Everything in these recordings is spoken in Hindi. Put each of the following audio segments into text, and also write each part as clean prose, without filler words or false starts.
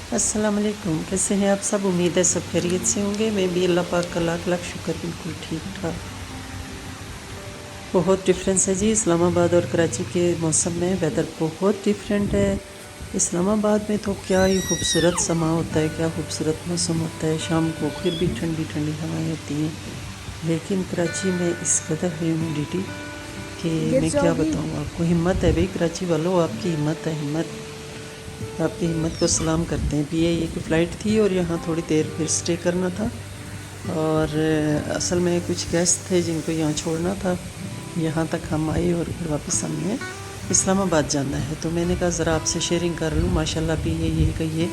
अस्सलाम वालेकुम। कैसे हैं आप सब? उम्मीद है सब खैरियत से होंगे। मैं भी अल्लाह पाक का लाख लाख शुक्र बिल्कुल ठीक ठाक। बहुत डिफरेंस है जी इस्लामाबाद और कराची के मौसम में। वेदर बहुत डिफरेंट है। इस्लामाबाद में तो क्या ही खूबसूरत समा होता है, क्या खूबसूरत मौसम होता है। शाम को फिर भी ठंडी ठंडी हवाएं होती हैं, लेकिन कराची में इस कदर ह्यूमिडिटी कि गिर मैं क्या जाओगी। बताऊँ आपको। हिम्मत है भाई कराची वालों, आपकी हिम्मत है। हिम्मत, आपकी हिम्मत को सलाम करते हैं। पीआईए की फ़्लाइट थी और यहाँ थोड़ी देर फिर स्टे करना था, और असल में कुछ गेस्ट थे जिनको यहाँ छोड़ना था। यहाँ तक हम आए और फिर वापस हमने इस्लामाबाद जाना है, तो मैंने कहा ज़रा आपसे शेयरिंग कर लूँ। माशाल्लाह पीआईए का ये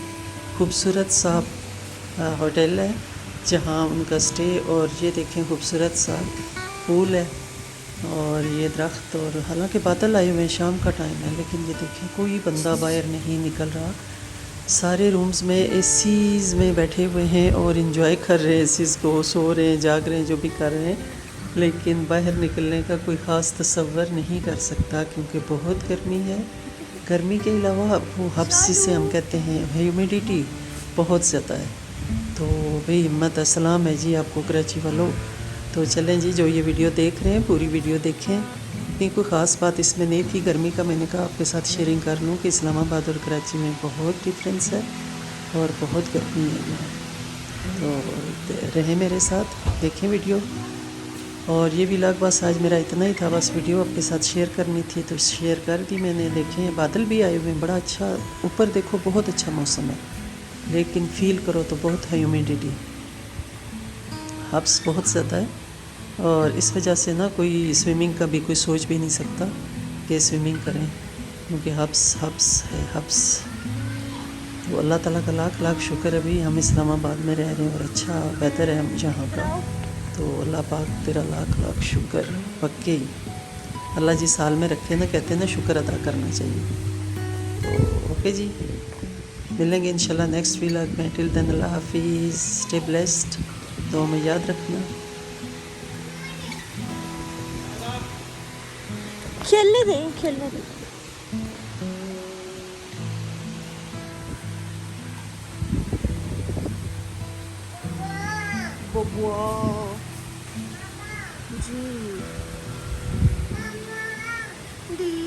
खूबसूरत सा होटल है जहाँ उनका स्टे, और ये देखें खूबसूरत सा पूल है और ये दरख्त। और हालांकि बादल आए हुए हैं, शाम का टाइम है, लेकिन ये देखें कोई बंदा बाहर नहीं निकल रहा। सारे रूम्स में एसीज़ में बैठे हुए हैं और इंजॉय कर रहे हैं एसीज़ को, सो रहे हैं, जाग रहे हैं, जो भी कर रहे हैं। लेकिन बाहर निकलने का कोई ख़ास तसव्वुर नहीं कर सकता क्योंकि बहुत गर्मी है। गर्मी के अलावा वो हब्स जिसे हम कहते हैं, ह्यूमिडिटी बहुत ज़्यादा है। तो भाई हिम्मत है, सलाम है जी आपको कराची वालों। तो चलें जी, जो ये वीडियो देख रहे हैं पूरी वीडियो देखें। इतनी कोई ख़ास बात इसमें नहीं थी गर्मी का, मैंने कहा आपके साथ शेयरिंग कर लूँ कि इस्लामाबाद और कराची में बहुत डिफरेंस है और बहुत गर्मी है यहाँ। तो रहें मेरे साथ, देखें वीडियो। और ये व्लॉग बस आज मेरा इतना ही था, बस वीडियो आपके साथ शेयर करनी थी तो शेयर कर दी मैंने। देखें बादल भी आए हुए हैं, बड़ा अच्छा। ऊपर देखो बहुत अच्छा मौसम है, लेकिन फ़ील करो तो बहुत है ह्यूमिडिटी, हब्स बहुत ज़्यादा है। और इस वजह से ना कोई स्विमिंग का भी कोई सोच भी नहीं सकता कि स्विमिंग करें, क्योंकि हब्स हब्स है, हब्स। तो अल्लाह ताला का लाख लाख शुक्र है भी हम इस्लामाबाद में रह रहे हैं और अच्छा वेदर है हम जहाँ का। तो अल्लाह पाक तेरा लाख लाख शुक्र पक्के ही। अल्लाह जिस हाल में रखे ना, कहते हैं ना, शुक्र अदा करना चाहिए। तो ओके जी, मिलेंगे इंशाल्लाह नेक्स्ट व्लॉग में। टिल देन अल्लाह हाफिज़, स्टे ब्लेस्ड, दुआ में याद रखना। खेलने दें, खेलने दें। बबुआ जी, दी